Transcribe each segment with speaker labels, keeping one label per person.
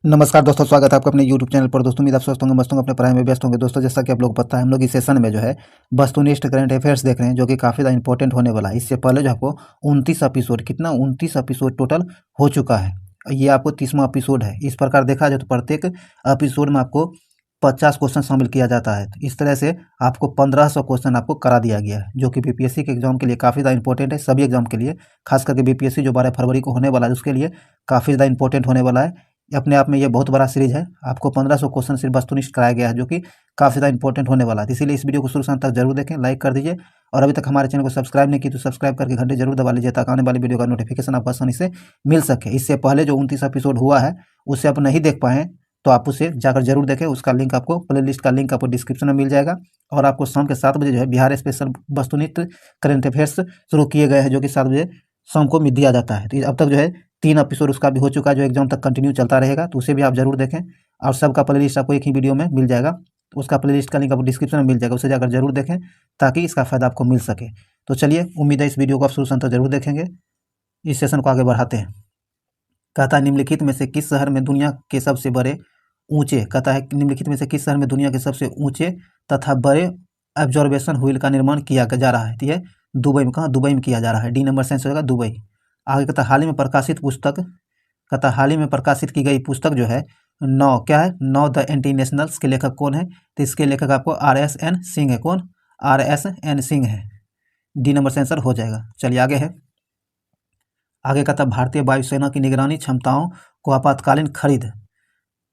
Speaker 1: नमस्कार दोस्तों, स्वागत है आपका अपने YouTube चैनल पर। दोस्तों, उम्मीद आप स्वस्थ होंगे, मस्त होंगे, अपने पढ़ाई में व्यस्त होंगे। दोस्तों, जैसा कि आप लोग पता है, हम लोग इस सेशन में जो है वस्तुनिष्ठ करंट अफेयर्स देख रहे हैं, जो कि काफ़ी ज़्यादा इंपॉर्टेंट होने वाला है। इससे पहले जो आपको 29 एपिसोड, कितना 29 एपिसोड टोटल हो चुका है। ये आपको 30वां एपिसोड है। इस प्रकार देखा जाए तो प्रत्येक एपिसोड में आपको 50 क्वेश्चन शामिल किया जाता है। तो इस तरह से आपको 1500 क्वेश्चन आपको करा दिया गया है, जो कि बीपीएससी के एग्जाम के लिए काफ़ी ज़्यादा इंपॉर्टेंट है। सभी एग्जाम के लिए, खास करके बीपीएससी जो 12 फरवरी को होने वाला है, उसके लिए काफ़ी ज़्यादा इंपॉर्टेंट होने वाला है। अपने आप में ये बहुत बड़ा सीरीज है। आपको 1500 क्वेश्चन सिर्फ वस्तुनिष्ठ कराया गया है, जो कि काफ़ी ज़्यादा इंपॉर्टेंट होने वाला है। इसीलिए इस वीडियो को शुरू से अंत तक जरूर देखें, लाइक कर दीजिए। और अभी तक हमारे चैनल को सब्सक्राइब नहीं की तो सब्सक्राइब करके घंटे जरूर दबा लीजिए, ताकि आने वाली वीडियो का नोटिफिकेशन आपको आसानी से मिल सके। इससे पहले जो 29 एपिसोड हुआ है, उसे आप नहीं देख पाए तो आप उसे जाकर जरूर देखें। उसका लिंक आपको, प्ले लिस्ट का लिंक आपको डिस्क्रिप्शन में मिल जाएगा। और आपको शाम के 7 बजे जो है बिहार स्पेशल वस्तुनिष्ठ करंट अफेयर्स शुरू किए गए हैं, जो कि 7 बजे शाम को दिया जाता है। तो अब तक जो है 3 एपिसोड उसका भी हो चुका है, जो एग्जाम तक कंटिन्यू चलता रहेगा। तो उसे भी आप जरूर देखें। और सबका प्ले लिस्ट आपको एक ही वीडियो में मिल जाएगा। तो उसका प्ले लिस्ट का लिंक आपको डिस्क्रिप्शन में मिल जाएगा, उसे जाकर जरूर देखें, ताकि इसका फायदा आपको मिल सके। तो चलिए, उम्मीद है इस वीडियो को आप शुरू से अंत तक जरूर देखेंगे। इस सेशन को आगे बढ़ाते हैं। कहता है, निम्नलिखित में से किस शहर में दुनिया के सबसे बड़े ऊंचे कहता है निम्नलिखित में से किस शहर में दुनिया के सबसे ऊंचे तथा बड़े ऑब्जर्वेशन व्हील का निर्माण किया जा रहा है? तो ये दुबई में, कहाँ? दुबई में किया जा रहा है। डी नंबर सेंस होगा दुबई। आगे कहता है, हाल ही में प्रकाशित पुस्तक, कहता है हाल ही में प्रकाशित की गई पुस्तक जो है नौ, क्या है? नौ द एंटी नेशनल्स के लेखक कौन है? तो इसके लेखक आपको RSN सिंह है। कौन? RSN सिंह है। डी नंबर से आंसर हो जाएगा। चलिए आगे है। आगे कहता है, भारतीय वायुसेना की निगरानी क्षमताओं को आपातकालीन खरीद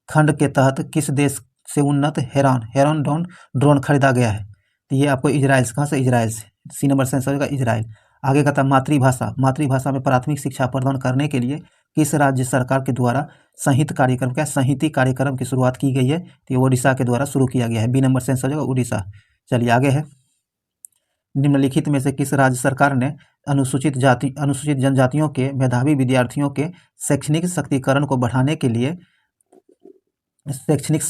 Speaker 1: खंड के तहत किस देश से उन्नत हेरॉन ड्रोन खरीदा गया है? तो ये आपको इजराइल से, कहाँ से? इजराइल से। सी नंबर से आंसर होगा इजराइल। आगे कहता है, मातृभाषा में प्राथमिक शिक्षा प्रदान करने के लिए किस राज्य सरकार के द्वारा संहिती कार्यक्रम की शुरुआत की गई है? तो ये ओडिशा के द्वारा शुरू किया गया है। बी नंबर से आंसर होगा उड़ीसा। चलिए आगे है। निम्नलिखित में से किस राज्य सरकार ने अनुसूचित जनजातियों के मेधावी विद्यार्थियों के शैक्षणिक सशक्तिकरण को बढ़ाने के लिए शैक्षणिक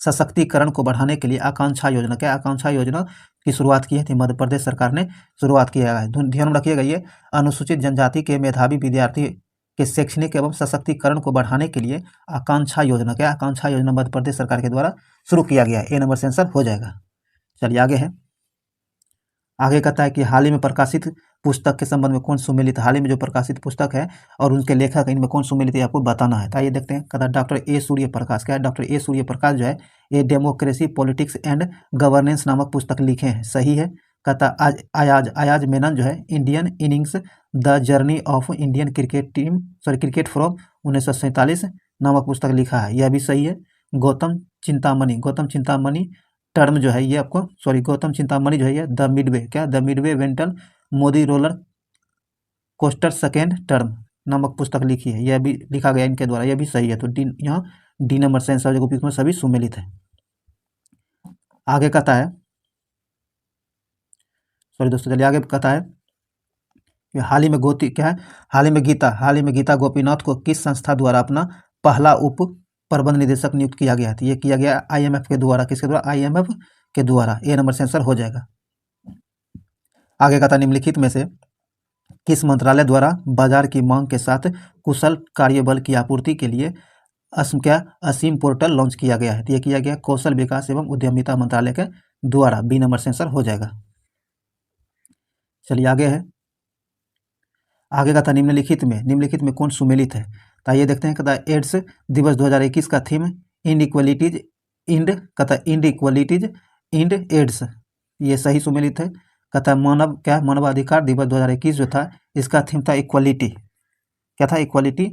Speaker 1: सशक्तिकरण को बढ़ाने के लिए आकांक्षा योजना की शुरुआत की है? थी मध्य प्रदेश सरकार ने शुरुआत किया है। ध्यान रखिएगा, ये अनुसूचित जनजाति के मेधावी विद्यार्थी के शैक्षणिक एवं सशक्तिकरण को बढ़ाने के लिए आकांक्षा योजना मध्य प्रदेश सरकार के द्वारा शुरू किया गया है। ए नंबर से आंसर हो जाएगा। चलिए आगे है। आगे कहता है कि हाल ही में प्रकाशित पुस्तक के संबंध में कौन सुमेलित? हाल ही में जो प्रकाशित पुस्तक है और उनके लेखक, इनमें कौन सुमेलित है आपको बताना है। तो आइए देखते हैं। कहता है, डॉक्टर ए सूर्यप्रकाश। क्या है? डॉक्टर ए सूर्यप्रकाश जो है ये डेमोक्रेसी, पॉलिटिक्स एंड गवर्नेंस नामक पुस्तक लिखे हैं। सही है। कहता अयाज मेनन जो है Indian innings the journey of Indian cricket from 1947 नामक पुस्तक लिखा है। यह भी सही है। गौतम चिंतामणि टर्म जो है ये आपको, गौतम चिंतामणि जो है ये the Midway वेंटल Modi roller coaster second term नामक पुस्तक लिखी है। यह भी लिखा गया इनके द्वारा। यह भी सही है। तो यहाँ डी नंबर से आंसर जो में सभी सुमेलित है। आगे कहता है, दोस्तों चलिए आगे कहता है कि हाल ही में गीता गोपीनाथ को किस संस्था द्वारा अपना पहला उप प्रबंध निदेशक नियुक्त किया गया है? तो ये किया गया IMF के द्वारा। किसके द्वारा? IMF के द्वारा। ए नंबर से आंसर हो जाएगा। आगे कहता है, निम्नलिखित में से किस मंत्रालय द्वारा बाजार की मांग के साथ कुशल कार्यबल की आपूर्ति के लिए असीम पोर्टल लॉन्च किया गया है? तो ये किया गया कौशल विकास एवं उद्यमिता मंत्रालय के द्वारा। बी नंबर से आंसर हो जाएगा। चलिए आगे है। आगे कहता है, निम्नलिखित में कौन सुमेलित है? तो ये देखते हैं। कहता है, एड्स दिवस 2021 का theme end equalities end AIDS. ये सही सुमेलित है। कहता है, मानवाधिकार दिवस 2021 जो था, इसका थीम था इक्वलिटी। क्या था? Equality.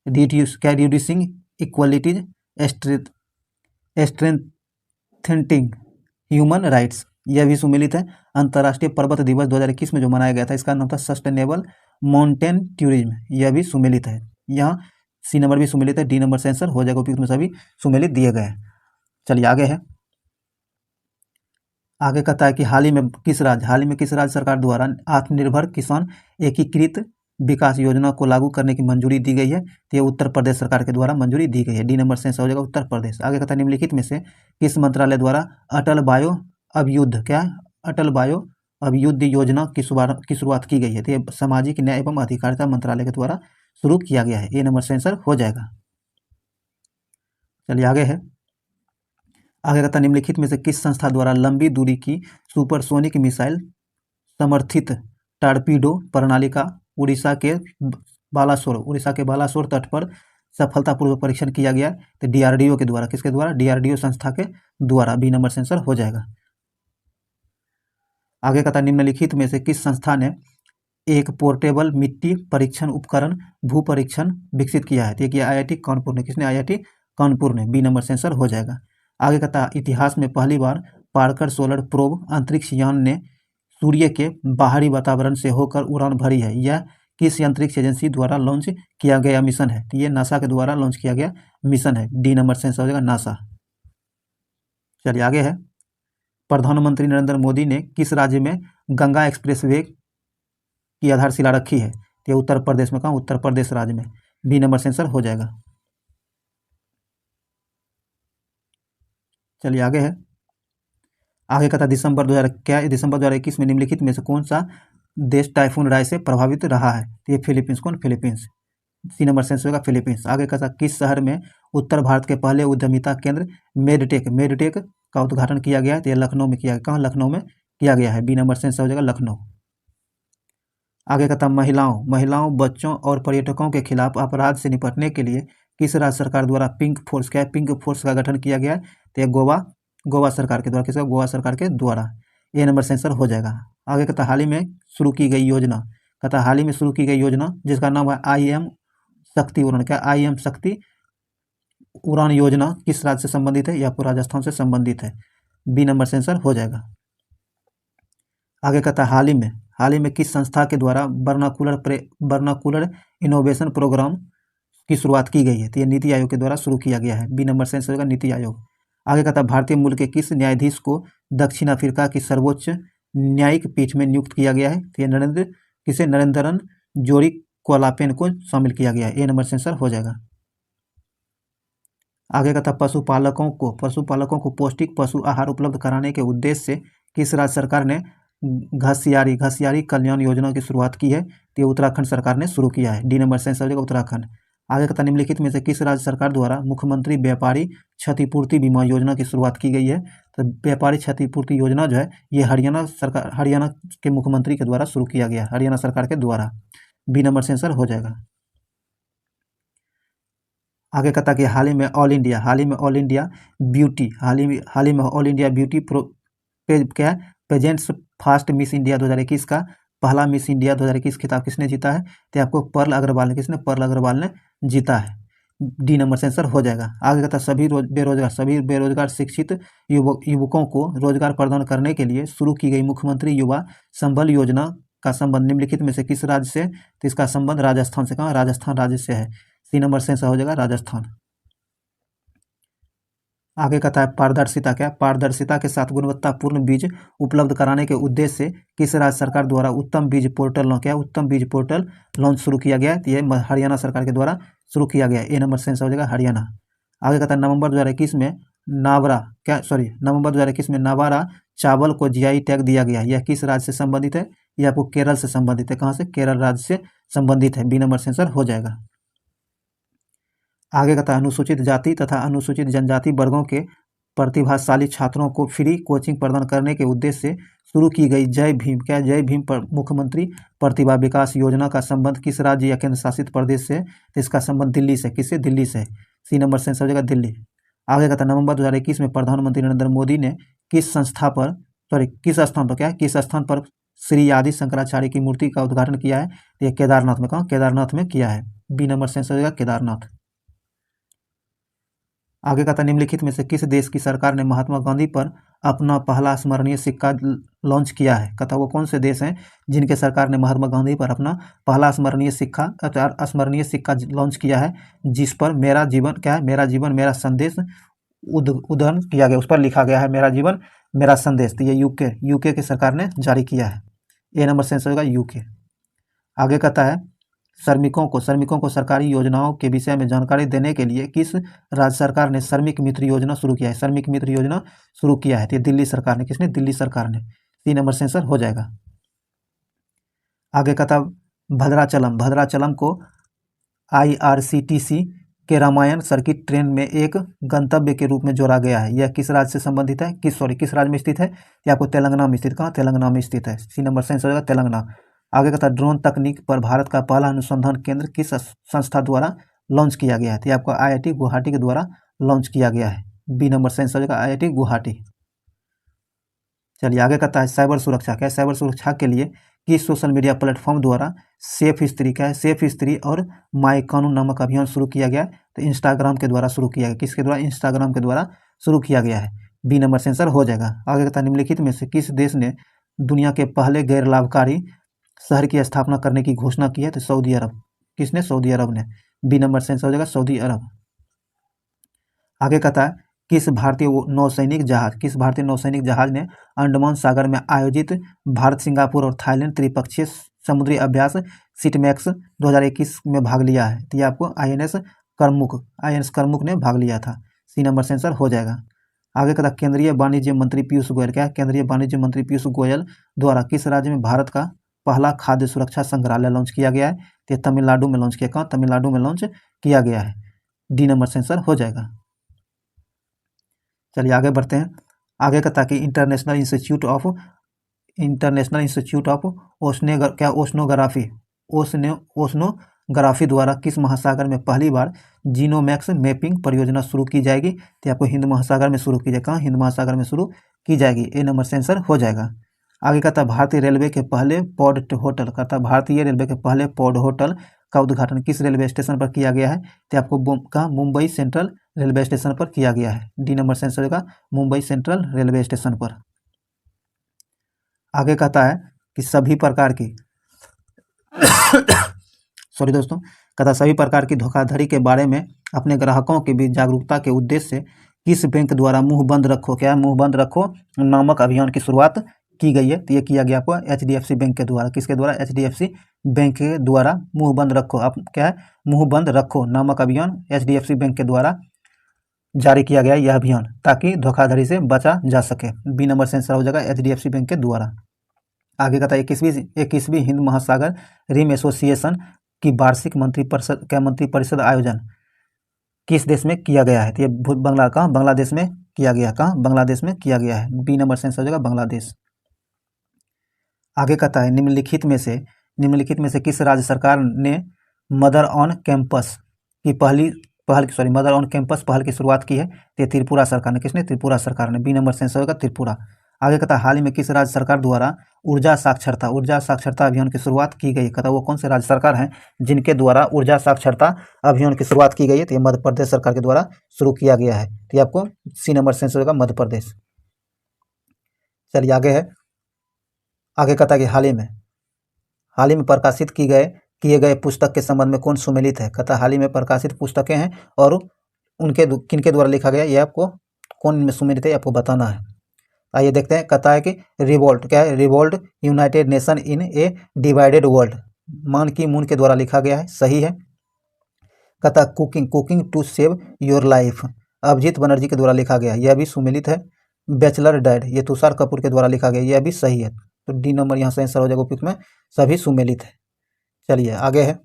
Speaker 1: Reducing equalities, strengthening human rights. यह भी सुमेलित है। अंतर्राष्ट्रीय पर्वत दिवस 2021 में जो मनाया गया था, इसका नाम था सस्टेनेबल माउंटेन टूरिज्म। यह भी सुमेलित है। यहाँ सी नंबर भी सुमेलित है। डी नंबर से आंसर हो जाएगा, क्योंकि इसमें सभी सुमेलित दिए गए हैं। चलिए आगे है। आगे कहता है कि हाल ही में किस राज्य सरकार द्वारा आत्मनिर्भर किसान एकीकृत विकास योजना को लागू करने की मंजूरी दी गई है? तो ये उत्तर प्रदेश सरकार के द्वारा मंजूरी दी गई है। डी नंबर से आंसर हो जाएगा उत्तर प्रदेश। आगे कहता है, निम्नलिखित में से किस मंत्रालय द्वारा अटल बायो अभियुद्ध योजना की शुरुआत की गई है? तो ये सामाजिक न्याय एवं अधिकारिता मंत्रालय के द्वारा शुरू किया गया है। ए नंबर से आंसर हो जाएगा। चलिए आगे है। आगे कहता निम्नलिखित में से किस संस्था द्वारा लंबी दूरी की सुपरसोनिक मिसाइल समर्थित टारपीडो प्रणाली का उड़ीसा के बालासोर तट पर सफलतापूर्वक परीक्षण किया गया? तो डीआरडीओ के द्वारा। किसके द्वारा? डीआरडीओ संस्था के द्वारा। बी नंबर सेंसर हो जाएगा। आगे कहता निम्नलिखित में से किस संस्था ने एक पोर्टेबल मिट्टी परीक्षण उपकरण भू परीक्षण विकसित किया है? तो ये आईआईटी कानपुर ने। किसने? आईआईटी कानपुर ने। बी नंबर सेंसर हो जाएगा। आगे कहता इतिहास में पहली बार पार्कर सोलर प्रोब अंतरिक्ष यान ने सूर्य के बाहरी वातावरण से होकर उड़ान भरी है। यह किस अंतरिक्ष एजेंसी द्वारा लॉन्च किया गया मिशन है? तो ये नासा के द्वारा लॉन्च किया गया मिशन है। डी नंबर सेंसर हो जाएगा, नासा। चलिए आगे है। प्रधानमंत्री नरेंद्र मोदी ने किस राज्य में गंगा एक्सप्रेसवे की आधारशिला रखी है? तो ये उत्तर प्रदेश में। कहाँ? उत्तर प्रदेश राज्य में। बी नंबर सेंसर हो जाएगा। चलिए आगे है। आगे कहता दिसंबर 2021 में निम्नलिखित में से कौन सा देश टाइफून राय से प्रभावित रहा है? तो ये फिलीपींस। कौन? फिलीपींस। सी नंबर सेंसर होगा फिलीपींस। आगे कहता किस शहर में उत्तर भारत के पहले उद्यमिता केंद्र मेडटेक का उद्घाटन किया गया है? तो ये लखनऊ में किया गया। कहाँ? लखनऊ में किया गया है। बी नंबर सेंसर हो जाएगा, लखनऊ। आगे कहता महिलाओं बच्चों और पर्यटकों के खिलाफ अपराध से निपटने के लिए किस राज्य सरकार द्वारा पिंक फोर्स का गठन किया गया है? तो ये गोवा सरकार के द्वारा। किसका? गोवा सरकार के द्वारा। ए नंबर सेंसर हो जाएगा। आगे कहता हाल ही में शुरू की गई योजना। कहता हाल ही में शुरू की गई योजना जिसका नाम है IM शक्ति उड़ान। क्या? IM शक्ति उड़ान योजना किस राज्य से संबंधित है? या आपको राजस्थान से संबंधित है। बी नंबर सेंसर हो जाएगा। आगे कहता हाल ही में किस संस्था के द्वारा बर्नाकुलर इनोवेशन प्रोग्राम की शुरुआत की गई है? तो ये नीति आयोग के द्वारा शुरू किया गया है। बी नंबर सेंसर होगा, नीति आयोग। आगे कहता भारतीय मूल के किस न्यायाधीश को दक्षिण अफ्रीका की सर्वोच्च न्यायिक पीठ में नियुक्त किया गया है? तो ये नरेंद्रन जोरी कोलापेन को शामिल किया गया है। ए नंबर सेंसर हो जाएगा। आगे कहता पशुपालकों को पौष्टिक पशु आहार उपलब्ध कराने के उद्देश्य से किस राज्य सरकार ने घसियारी कल्याण योजना की शुरुआत की है? तो ये उत्तराखंड सरकार ने शुरू किया है। डी नंबर सेंसर हो जाएगा, उत्तराखंड। आगे कहता निम्नलिखित में से किस राज्य सरकार द्वारा मुख्यमंत्री व्यापारी क्षतिपूर्ति बीमा योजना की शुरुआत की गई है? तो व्यापारी क्षतिपूर्ति योजना जो है ये हरियाणा के मुख्यमंत्री के द्वारा शुरू किया गया, हरियाणा सरकार के द्वारा। बी नंबर सेंसर हो जाएगा। आगे कहता कि हाल ही में ऑल इंडिया ब्यूटी क्या है पेजेंट्स फास्ट मिस इंडिया 2021 का पहला मिस इंडिया 2021 खिताब किसने जीता है? तो आपको पर्ल अग्रवाल ने। किसने? पर्ल अग्रवाल ने जीता है। डी नंबर सेंसर हो जाएगा। आगे कहता सभी बेरोजगार शिक्षित युवकों को रोजगार प्रदान करने के लिए शुरू की गई मुख्यमंत्री युवा संबल योजना का संबंध निम्नलिखित में से किस राज्य से? तो इसका संबंध राजस्थान से। कहाँ? राजस्थान राज्य से है। सी नंबर सेंसर हो जाएगा, राजस्थान। आगे कहता है पारदर्शिता। क्या? पारदर्शिता के साथ गुणवत्तापूर्ण बीज उपलब्ध कराने के उद्देश्य से किस राज्य सरकार द्वारा उत्तम बीज पोर्टल लॉन्च शुरू किया गया है? तो ये हरियाणा सरकार के द्वारा शुरू किया गया है। ए नंबर सेंसर हो जाएगा, हरियाणा। आगे कहता है नवंबर 2021 में नाबारा चावल को GI टैग दिया गया है। यह किस राज्य से संबंधित है? यह आपको केरल से संबंधित है। कहाँ से? केरल राज्य से संबंधित है। बी नंबर सेंसर हो जाएगा। आगे कहता है अनुसूचित जाति तथा अनुसूचित जनजाति वर्गों के प्रतिभाशाली छात्रों को फ्री कोचिंग प्रदान करने के उद्देश्य से शुरू की गई जय भीम मुख्यमंत्री प्रतिभा विकास योजना का संबंध किस राज्य या केंद्र शासित प्रदेश से? तो इसका संबंध दिल्ली से। किससे? दिल्ली से। सी नंबर सेंसर हो जाएगा, दिल्ली। आगे कहता है नवंबर 2021 में प्रधानमंत्री नरेंद्र मोदी ने किस स्थान पर श्री आदि शंकराचार्य की मूर्ति का उद्घाटन किया है? तो ये केदारनाथ में। कहाँ? केदारनाथ में किया है। बी नंबर सेंसर हो जाएगा, केदारनाथ। आगे कहता निम्नलिखित में से किस देश की सरकार ने महात्मा गांधी पर अपना पहला स्मरणीय सिक्का लॉन्च किया है? कहता वो कौन से देश हैं जिनके सरकार ने महात्मा गांधी पर अपना पहला स्मरणीय सिक्का लॉन्च किया है, जिस पर मेरा जीवन मेरा संदेश उद्धरण किया गया, उस पर लिखा गया है मेरा जीवन मेरा संदेश। तो ये यूके की सरकार ने जारी किया है। ए नंबर सेंसर होगा, यूके। आगे कहता है श्रमिकों को सरकारी योजनाओं के विषय में जानकारी देने के लिए किस राज्य सरकार ने श्रमिक मित्र योजना शुरू किया है? श्रमिक मित्र योजना शुरू किया है। तो ये दिल्ली सरकार ने। किसने? दिल्ली सरकार ने। 3 नंबर सेंसर हो जाएगा। आगे कहता भद्राचलम को IRCTC के रामायण सर्किट ट्रेन में एक गंतव्य के रूप में जोड़ा गया है। यह किस राज्य से संबंधित है, किस राज्य में स्थित है? ये आपको तेलंगाना में स्थित, कहाँ? तेलंगाना में स्थित है। सी नंबर सेंस हो जाएगा तेलंगाना। आगे का था ड्रोन तकनीक पर भारत का पहला अनुसंधान केंद्र किस संस्था द्वारा लॉन्च किया गया है? तो ये आपको IIT गुवाहाटी के द्वारा लॉन्च किया गया है। बी नंबर सेंस हो जाएगा IIT गुवाहाटी। चलिए आगे कहता है साइबर सुरक्षा। क्या है? साइबर सुरक्षा के लिए किस सोशल मीडिया प्लेटफॉर्म द्वारा सेफ स्त्री, क्या है? सेफ स्त्री और माई कानून नामक अभियान शुरू किया गया? तो इंस्टाग्राम के द्वारा शुरू किया गया। किसके द्वारा? इंस्टाग्राम के द्वारा शुरू किया गया है। बी नंबर सेंसर हो जाएगा। आगे कहता है निम्नलिखित में से किस देश ने दुनिया के पहले गैर लाभकारी शहर की स्थापना करने की घोषणा की है? तो सऊदी अरब। किसने? सऊदी अरब ने। बी नंबर सेंसर हो जाएगा सऊदी अरब। आगे कहता है किस भारतीय नौसैनिक जहाज ने अंडमान सागर में आयोजित भारत, सिंगापुर और थाईलैंड त्रिपक्षीय समुद्री अभ्यास सिटमैक्स 2021 में भाग लिया है? तो ये आपको INS करमुक ने भाग लिया था। सी नंबर सेंसर हो जाएगा। आगे कहता केंद्रीय वाणिज्य मंत्री पीयूष गोयल। क्या है? केंद्रीय वाणिज्य मंत्री पीयूष गोयल द्वारा किस राज्य में भारत का पहला खाद्य सुरक्षा संग्रहालय लॉन्च किया गया है? तो तमिलनाडु में लॉन्च किया। कहाँ? तमिलनाडु में लॉन्च किया गया है। डी नंबर सेंसर हो जाएगा। चलिए आगे बढ़ते हैं। आगे का ताकि इंटरनेशनल इंस्टीट्यूट ऑफ ओशनोग्राफी द्वारा किस महासागर में पहली बार जीनोमैक्स मैपिंग परियोजना शुरू की जाएगी? तो आपको हिंद महासागर में शुरू की जाएगी। कहाँ? हिंद महासागर में शुरू की जाएगी। ए नंबर सेंसर हो जाएगा। आगे कहता है भारतीय रेलवे के पहले पॉड होटल का उद्घाटन किस रेलवे स्टेशन पर किया गया है? तो आपको कहाँ? मुंबई सेंट्रल रेलवे स्टेशन पर किया गया है। डी नंबर सेंसर होगा मुंबई सेंट्रल रेलवे स्टेशन पर। आगे कहता है कि सभी प्रकार की सभी प्रकार की धोखाधड़ी के बारे में अपने ग्राहकों के बीच जागरूकता के उद्देश्य से किस बैंक द्वारा मुंह बंद रखो नामक अभियान की शुरुआत की गई है? तो ये किया गया आपको HDFC बैंक के द्वारा। किसके द्वारा? HDFC बैंक के द्वारा मुंह बंद रखो। आप क्या है? मुंह बंद रखो नामक अभियान HDFC बैंक के द्वारा जारी किया गया यह अभियान, ताकि धोखाधड़ी से बचा जा सके। बी नंबर सेंसर हो जाएगा HDFC बैंक के द्वारा। आगे कहता है 21वीं हिंद महासागर रिम एसोसिएशन की वार्षिक मंत्री परिषद आयोजन किस देश में किया गया है? तो ये बांग्लादेश में किया गया। कहाँ? बांग्लादेश में किया गया है। बी नंबर सेंसर हो जाएगा बांग्लादेश। आगे कहता है निम्नलिखित में से किस राज्य सरकार ने मदर ऑन कैंपस पहल की शुरुआत की है? तो त्रिपुरा सरकार ने। किसने? त्रिपुरा सरकार ने। बी नंबर सेंसर होगा त्रिपुरा। आगे कहता है हाल ही में किस राज्य सरकार द्वारा ऊर्जा साक्षरता अभियान की शुरुआत की गई? कहता है वो कौन से राज्य सरकार हैं जिनके द्वारा ऊर्जा साक्षरता अभियान की शुरुआत की गई है? तो ये मध्य प्रदेश सरकार के द्वारा शुरू किया गया है। तो ये आपको सी नंबर सेंसर होगा मध्य प्रदेश। चलिए आगे है। आगे कहता है कि हाल ही में प्रकाशित किए गए पुस्तक के संबंध में कौन सुमेलित है? कहता हाल ही में प्रकाशित पुस्तकें हैं और उनके किनके द्वारा लिखा गया, ये आपको कौन में सुमेलित है आपको बताना है। आइए देखते हैं। कहता है कि रिवोल्ट, क्या है? Revolt United nation in A divided world मान की मून के द्वारा लिखा गया है। सही है। कहता cooking to save your life Abhijit Banerjee के द्वारा लिखा गया, यह भी सुमेलित है। बैचलर डैड, ये तुषार कपूर के द्वारा लिखा गया, यह भी सही है। तो डी नंबर यहाँ से आंसर हो जाएगा उपयुक्त में, सभी सुमेलित है। चलिए आगे है।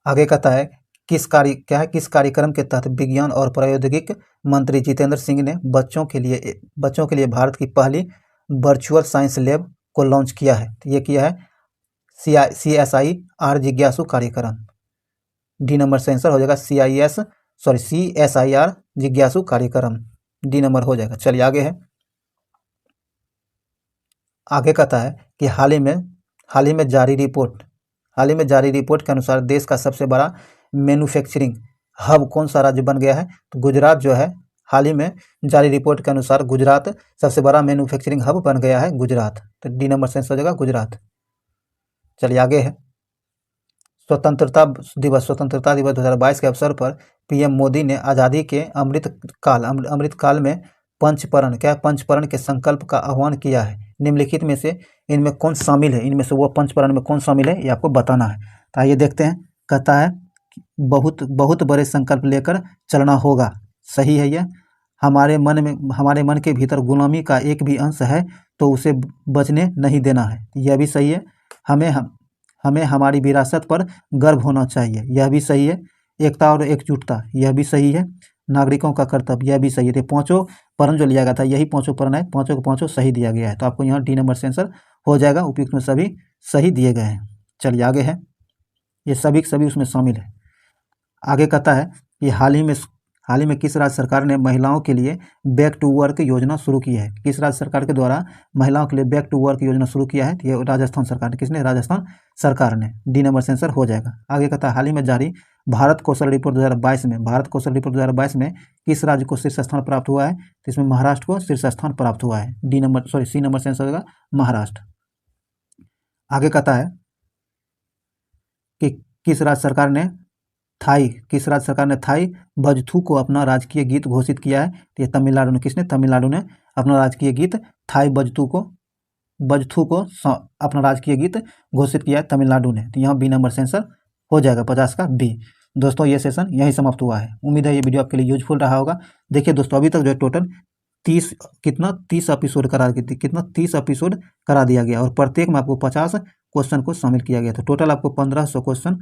Speaker 1: आगे कहता है किस कार्यक्रम के तहत विज्ञान और प्रौद्योगिकी मंत्री जितेंद्र सिंह ने बच्चों के लिए भारत की पहली वर्चुअल साइंस लैब को लॉन्च किया है? तो ये किया है CSIR जिज्ञासु कार्यक्रम। डी नंबर से आंसर हो जाएगा CSIR जिज्ञासु कार्यक्रम। डी नंबर हो जाएगा। चलिए आगे है। आगे कहता है कि हाल ही में जारी रिपोर्ट के अनुसार देश का सबसे बड़ा मैन्युफैक्चरिंग हब कौन सा राज्य बन गया है? तो गुजरात जो है, हाल ही में जारी रिपोर्ट के अनुसार गुजरात सबसे बड़ा मैन्युफैक्चरिंग हब बन गया है, गुजरात। तो डी नंबर से आंसर हो जाएगा गुजरात। चलिए आगे है। स्वतंत्रता दिवस 2022 के अवसर पर PM मोदी ने आज़ादी के अमृत काल में पंचपरण के संकल्प का आह्वान किया है। निम्नलिखित में से इनमें कौन शामिल है? इनमें से वो पंचपरण में कौन शामिल है, ये आपको बताना है। तो आइए देखते हैं। कहता है बहुत बड़े संकल्प लेकर चलना होगा। सही है। यह हमारे मन के भीतर गुलामी का एक भी अंश है तो उसे बचने नहीं देना है, यह भी सही है। हमें हमारी विरासत पर गर्व होना चाहिए, यह भी सही है। एकता और एकजुटता, यह भी सही है। नागरिकों का कर्तव्य, यह भी सही है। तो पाँचों पर्ण जो लिया गया था यही पाँचों पर्ण है, पाँचों के पाँचों सही दिया गया है। तो आपको यहाँ डी नंबर से आंसर हो जाएगा, उपयुक्त में सभी सही दिए गए हैं। चलिए आगे है, ये सभी के सभी उसमें शामिल है। आगे कहता है कि हाल ही में किस राज्य सरकार ने महिलाओं के लिए बैक टू वर्क योजना शुरू की है? किस राज्य सरकार के द्वारा महिलाओं के लिए बैक टू वर्क योजना शुरू किया है? ये राजस्थान सरकार ने। किसने? राजस्थान सरकार ने। डी नंबर से आंसर हो जाएगा। आगे कहता है हाल ही में जारी भारत कौशल रिपोर्ट 2022 में, भारत कौशल रिपोर्ट 2022 में किस राज्य को शीर्ष स्थान प्राप्त हुआ है? तो इसमें महाराष्ट्र को शीर्ष स्थान प्राप्त हुआ है। सी नंबर से आंसर होगा महाराष्ट्र। आगे कहता है कि किस राज्य सरकार ने थाई बजथू को अपना राजकीय गीत घोषित किया है? तो ये तमिलनाडु ने। किसने? तमिलनाडु ने अपना राजकीय गीत थाई बजथू को अपना राजकीय गीत घोषित किया है, तमिलनाडु ने। तो यहाँ बी नंबर से आंसर हो जाएगा 50 का बी। दोस्तों ये सेशन यही समाप्त हुआ है। उम्मीद है ये वीडियो आपके लिए यूजफुल रहा होगा। देखिए दोस्तों, अभी तक जो है टोटल 30 एपिसोड करा दिया गया और प्रत्येक में आपको 50 क्वेश्चन को शामिल किया गया। तो टोटल आपको 1500 क्वेश्चन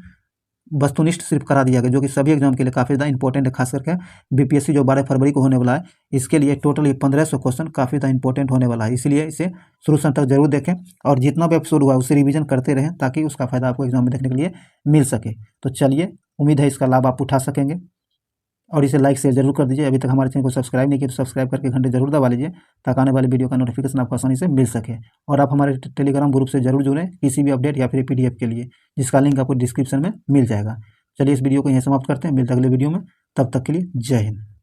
Speaker 1: वस्तुनिष्ठ सिर्फ करा दिया गया, जो कि सभी एग्जाम के लिए काफ़ी ज़्यादा इंपॉर्टेंट है। खास करके बीपीएससी जो 12 फरवरी को होने वाला है, इसके लिए टोटल ये 1500 क्वेश्चन काफ़ी ज़्यादा इंपॉर्टेंट होने वाला है। इसलिए इसे शुरू से अंत तक जरूर देखें और जितना भी एपिसोड हुआ है उसे रिवीजन करते रहें, ताकि उसका फायदा आपको एग्जाम में देखने के लिए मिल सके। तो चलिए, उम्मीद है इसका लाभ आप उठा सकेंगे और इसे लाइक शेयर जरूर कर दीजिए। अभी तक हमारे चैनल को सब्सक्राइब नहीं किया तो सब्सक्राइब करके घंटे जरूर दबा लीजिए, ताकि आने वाली वीडियो का नोटिफिकेशन आपको आसानी से मिल सके। और आप हमारे टेलीग्राम ग्रुप से जरूर जुड़ें किसी भी अपडेट या फिर पीडीएफ के लिए, जिसका लिंक आपको डिस्क्रिप्शन में मिल जाएगा। चलिए इस वीडियो को यहीं समाप्त करते हैं, मिलते हैं अगले वीडियो में। तब तक के लिए जय हिंद।